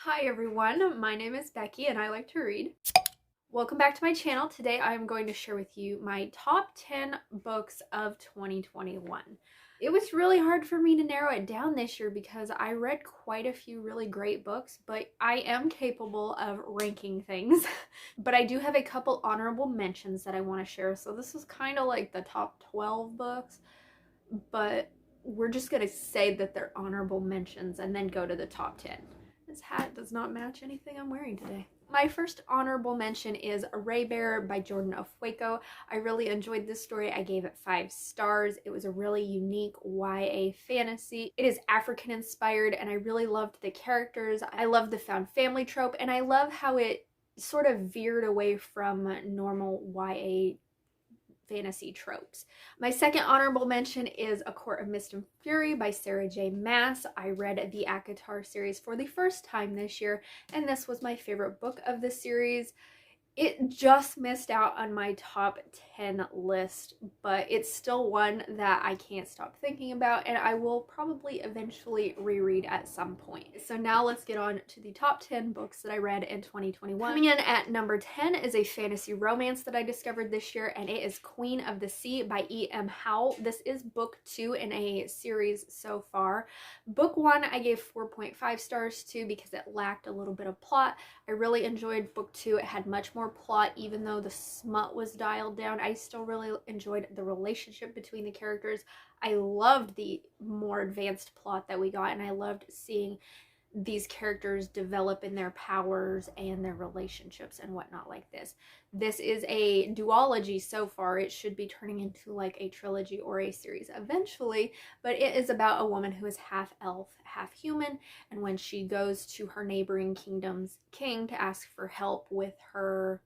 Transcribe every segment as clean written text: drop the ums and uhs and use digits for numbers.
Hi everyone, my name is Becky and I like to read. Welcome back to my channel. Today I am going to share with you my top 10 books of 2021. It was really hard for me to narrow it down this year because I read quite a few really great books, but I am capable of ranking things. But I do have a couple honorable mentions that I want to share. So this is kind of like the top 12 books, but we're just going to say that they're honorable mentions and then go to the top 10. This hat does not match anything I'm wearing today. My first honorable mention is Ray Bear by Jordan Ofueko. I really enjoyed this story. I gave it 5 stars. It was a really unique YA fantasy. It is African inspired and I really loved the characters. I love the found family trope and I love how it sort of veered away from normal YA fantasy tropes. My second honorable mention is A Court of Mist and Fury by Sarah J. Maas. I read the ACOTAR series for the first time this year, and this was my favorite book of the series. It just missed out on my top 10 list, but it's still one that I can't stop thinking about and I will probably eventually reread at some point. So now let's get on to the top 10 books that I read in 2021. Coming in at number 10 is a fantasy romance that I discovered this year, and it is Queen of the Sea by E.M. Howell. This is book 2 in a series so far. Book 1 I gave 4.5 stars to because it lacked a little bit of plot. I really enjoyed book 2. It had much more plot, even though the smut was dialed down. I still really enjoyed the relationship between the characters. I loved the more advanced plot that we got, and I loved seeing these characters develop in their powers and their relationships and whatnot like this. This is a duology so far. It should be turning into like a trilogy or a series eventually, but it is about a woman who is half elf, half human, and when she goes to her neighboring kingdom's king to ask for help with her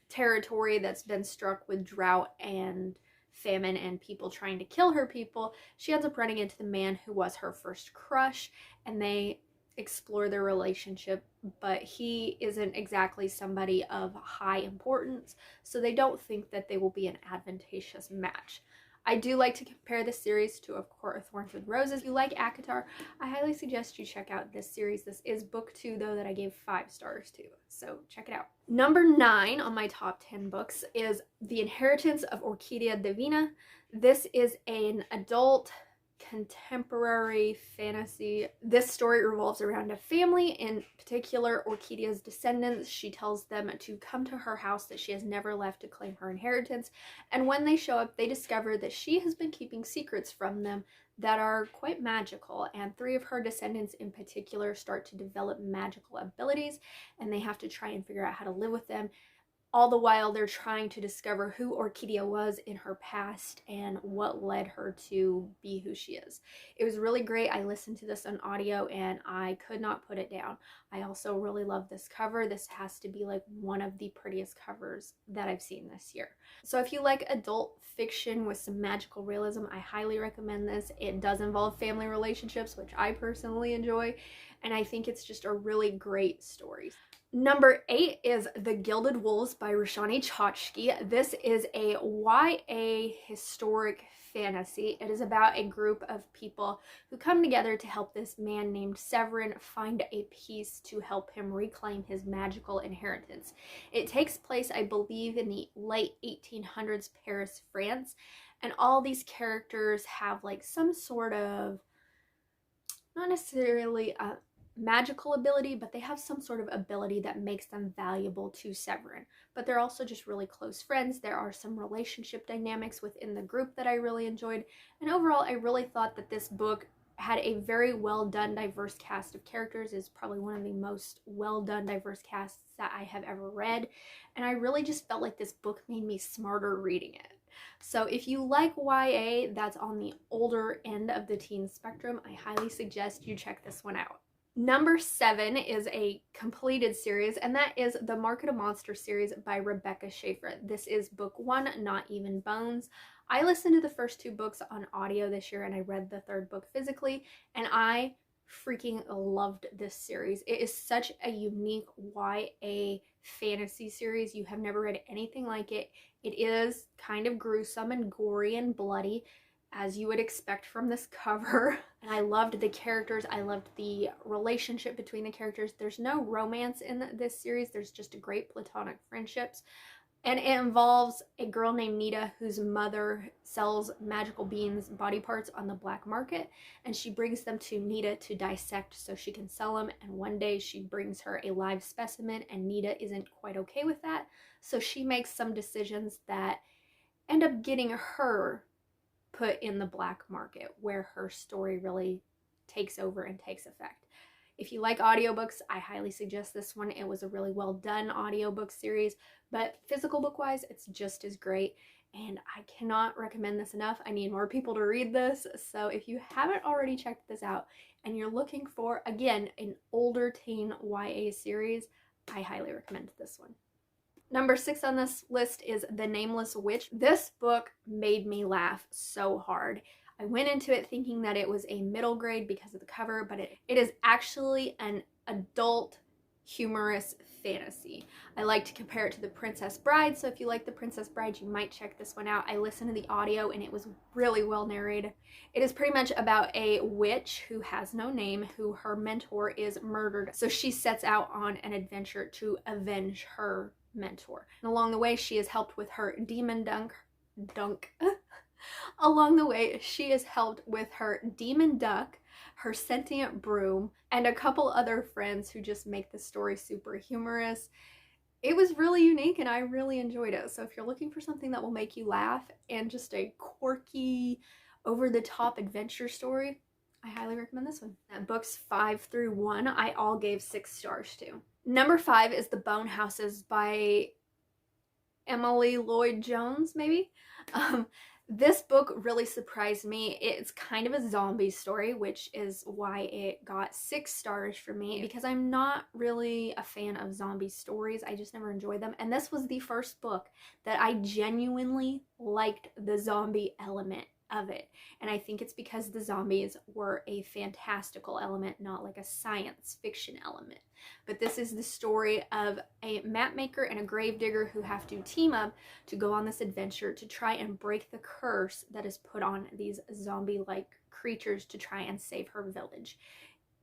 territory that's been struck with drought and famine and people trying to kill her people, she ends up running into the man who was her first crush, and they explore their relationship, but he isn't exactly somebody of high importance, so they don't think that they will be an advantageous match. I do like to compare this series to A Court of Thorns with Roses. If you like ACOTAR, I highly suggest you check out this series. This is book 2 though that I gave 5 stars to, so check it out. Number 9 on my top 10 books is The Inheritance of Orquídea Divina. This is an adult contemporary fantasy. This story revolves around a family, in particular Orquídea's descendants. She tells them to come to her house that she has never left to claim her inheritance, and when they show up they discover that she has been keeping secrets from them that are quite magical, and 3 of her descendants in particular start to develop magical abilities, and they have to try and figure out how to live with them. All the while they're trying to discover who Orquídea was in her past and what led her to be who she is. It was really great. I listened to this on audio and I could not put it down. I also really love this cover. This has to be like one of the prettiest covers that I've seen this year. So if you like adult fiction with some magical realism, I highly recommend this. It does involve family relationships, which I personally enjoy, and I think it's just a really great story. Number 8 is The Gilded Wolves by Roshani Chokshi. This is a YA historic fantasy. It is about a group of people who come together to help this man named Severin find a piece to help him reclaim his magical inheritance. It takes place, I believe, in the late 1800s Paris, France, and all these characters have like some sort of, not necessarily magical ability, but they have some sort of ability that makes them valuable to Severin. But they're also just really close friends. There are some relationship dynamics within the group that I really enjoyed. And overall, I really thought that this book had a very well done, diverse cast of characters. It's probably one of the most well done, diverse casts that I have ever read. And I really just felt like this book made me smarter reading it. So if you like YA that's on the older end of the teen spectrum, I highly suggest you check this one out. Number 7 is a completed series, and that is the Market of Monsters series by Rebecca Schaeffer. This is book 1, Not Even Bones. I listened to the first 2 books on audio this year, and I read the 3rd book physically, and I freaking loved this series. It is such a unique YA fantasy series. You have never read anything like it. It is kind of gruesome and gory and bloody. as you would expect from this cover. And I loved the characters. I loved the relationship between the characters. There's no romance in this series. There's just great platonic friendships. And it involves a girl named Nita whose mother sells magical beans body parts on the black market, and she brings them to Nita to dissect so she can sell them. And one day she brings her a live specimen, and Nita isn't quite okay with that, so she makes some decisions that end up getting her put in the black market, where her story really takes over and takes effect. If you like audiobooks, I highly suggest this one. It was a really well done audiobook series, but physical book wise, it's just as great. And I cannot recommend this enough. I need more people to read this. So if you haven't already checked this out and you're looking for, again, an older teen YA series, I highly recommend this one. Number 6 on this list is The Nameless Witch. This book made me laugh so hard. I went into it thinking that it was a middle grade because of the cover, but it is actually an adult humorous fantasy. I like to compare it to The Princess Bride, so if you like The Princess Bride, you might check this one out. I listened to the audio and it was really well narrated. It is pretty much about a witch who has no name, who her mentor is murdered, so she sets out on an adventure to avenge her mentor. And along the way, she is helped with her demon dunk. Along the way, she is helped with her demon duck, her sentient broom, and a couple other friends who just make the story super humorous. It was really unique and I really enjoyed it. So if you're looking for something that will make you laugh and just a quirky, over-the-top adventure story, I highly recommend this one. And books 5 through 1, I all gave 6 stars to. Number 5 is The Bone Houses by Emily Lloyd Jones, maybe? This book really surprised me. It's kind of a zombie story, which is why it got 6 stars for me, because I'm not really a fan of zombie stories. I just never enjoyed them. And this was the first book that I genuinely liked the zombie element of it. And I think it's because the zombies were a fantastical element, not like a science fiction element. But this is the story of a map maker and a gravedigger who have to team up to go on this adventure to try and break the curse that is put on these zombie-like creatures to try and save her village.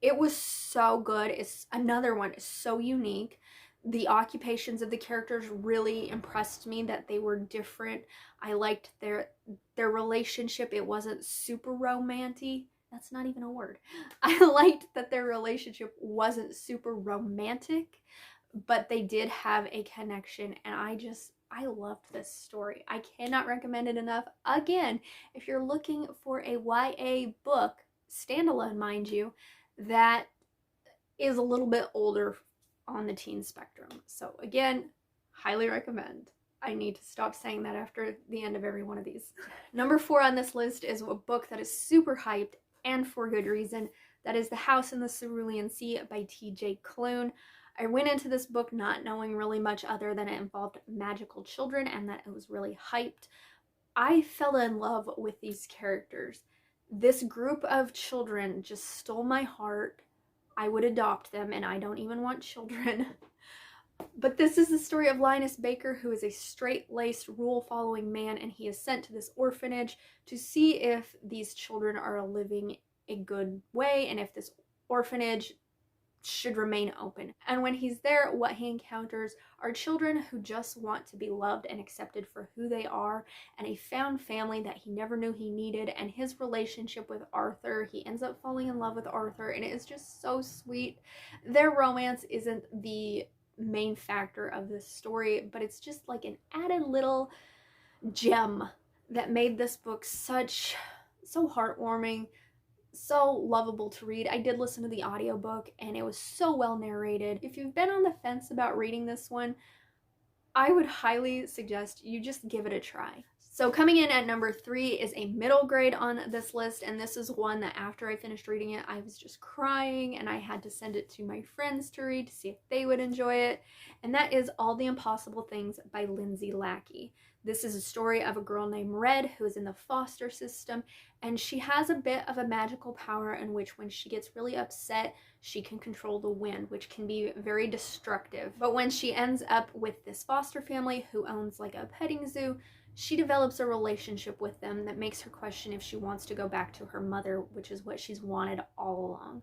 It was so good. It's another one. It's so unique. The occupations of the characters really impressed me, that they were different. I liked their relationship. It wasn't super romantic. That's not even a word. I liked that their relationship wasn't super romantic, but they did have a connection, and I loved this story. I cannot recommend it enough. Again, if you're looking for a YA book, standalone mind you, that is a little bit older on the teen spectrum. So again, highly recommend. I need to stop saying that after the end of every one of these. Number 4 on this list is a book that is super hyped, and for good reason. That is The House in the Cerulean Sea by T.J. Klune. I went into this book not knowing really much other than it involved magical children and that it was really hyped. I fell in love with these characters. This group of children just stole my heart. I would adopt them, and I don't even want children. But this is the story of Linus Baker, who is a straight-laced, rule-following man, and he is sent to this orphanage to see if these children are living a good way and if this orphanage should remain open. And when he's there, what he encounters are children who just want to be loved and accepted for who they are, and a found family that he never knew he needed, and his relationship with Arthur. He ends up falling in love with Arthur, and it is just so sweet. Their romance isn't the main factor of this story, but it's just like an added little gem that made this book so heartwarming, so lovable to read. I did listen to the audiobook and it was so well narrated. If you've been on the fence about reading this one, I would highly suggest you just give it a try. So coming in at number 3 is a middle grade on this list, and this is one that after I finished reading it, I was just crying and I had to send it to my friends to read to see if they would enjoy it, and that is All the Impossible Things by Lindsay Lackey. This is a story of a girl named Red who is in the foster system, and she has a bit of a magical power in which when she gets really upset, she can control the wind, which can be very destructive. But when she ends up with this foster family who owns like a petting zoo, she develops a relationship with them that makes her question if she wants to go back to her mother, which is what she's wanted all along.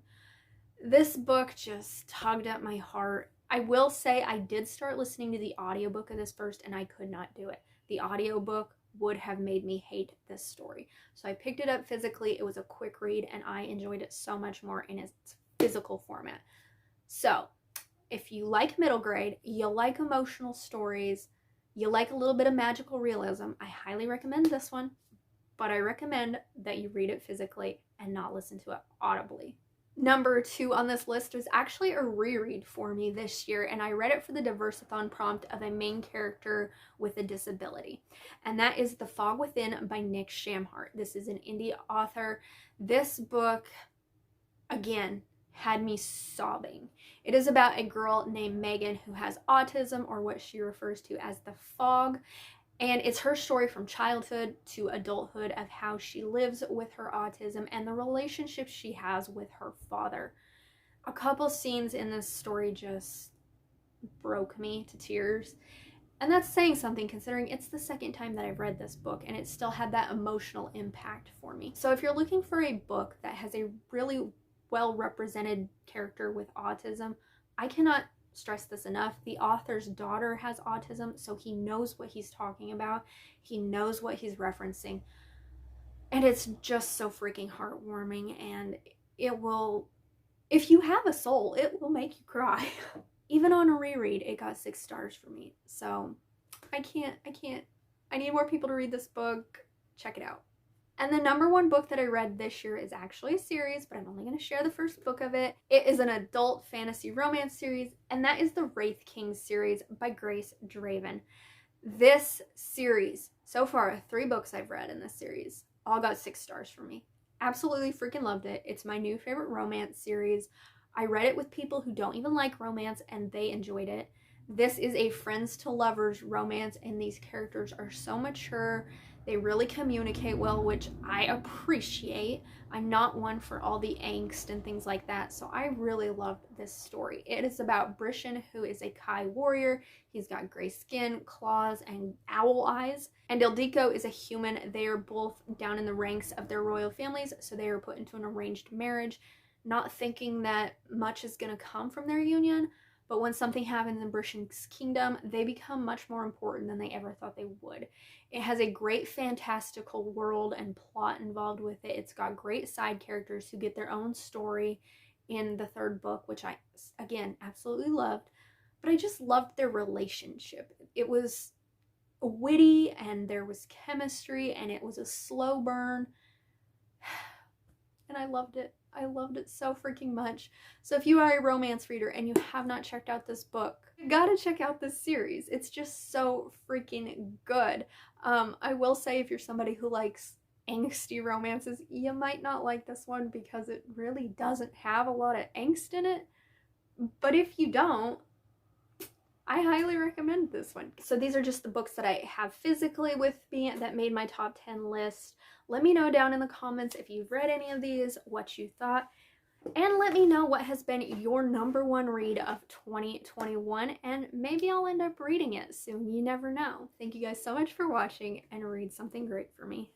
This book just tugged at my heart. I will say I did start listening to the audiobook of this first, and I could not do it. The audiobook would have made me hate this story. So I picked it up physically. It was a quick read, and I enjoyed it so much more in its physical format. So if you like middle grade, you like emotional stories, you like a little bit of magical realism, I highly recommend this one, but I recommend that you read it physically and not listen to it audibly. Number 2 on this list was actually a reread for me this year, and I read it for the Diversathon prompt of a main character with a disability, and that is The Fog Within by Nick Shamhart. This is an indie author. This book, again, had me sobbing. It is about a girl named Megan who has autism, or what she refers to as the fog, and it's her story from childhood to adulthood of how she lives with her autism and the relationship she has with her father. A couple scenes in this story just broke me to tears, and that's saying something considering it's the second time that I've read this book and it still had that emotional impact for me. So if you're looking for a book that has a really well-represented character with autism, I cannot stress this enough. The author's daughter has autism, so he knows what he's talking about. He knows what he's referencing. And it's just so freaking heartwarming, and it will, if you have a soul, it will make you cry. Even on a reread, it got 6 stars for me. So I need more people to read this book. Check it out. And the number 1 book that I read this year is actually a series, but I'm only going to share the first book of it. It is an adult fantasy romance series, and that is the Wraith King series by Grace Draven. This series, so far, 3 books I've read in this series, all got 6 stars from me. Absolutely freaking loved it. It's my new favorite romance series. I read it with people who don't even like romance, and they enjoyed it. This is a friends to lovers romance, and these characters are so mature. They really communicate well, which I appreciate. I'm not one for all the angst and things like that, so I really loved this story. It is about Brishan, who is a Kai warrior. He's got gray skin, claws, and owl eyes. And Ildiko is a human. They are both down in the ranks of their royal families, so they are put into an arranged marriage, not thinking that much is going to come from their union. But when something happens in Brishan's kingdom, they become much more important than they ever thought they would. It has a great fantastical world and plot involved with it. It's got great side characters who get their own story in the 3rd book, which I, again, absolutely loved. But I just loved their relationship. It was witty, and there was chemistry, and it was a slow burn. And I loved it. I loved it so freaking much. So if you are a romance reader and you have not checked out this book, you gotta check out this series. It's just so freaking good. I will say, if you're somebody who likes angsty romances, you might not like this one because it really doesn't have a lot of angst in it. But if you don't, I highly recommend this one. So these are just the books that I have physically with me that made my top 10 list. Let me know down in the comments if you've read any of these, what you thought, and let me know what has been your number 1 read of 2021, and maybe I'll end up reading it soon. You never know. Thank you guys so much for watching, and read something great for me.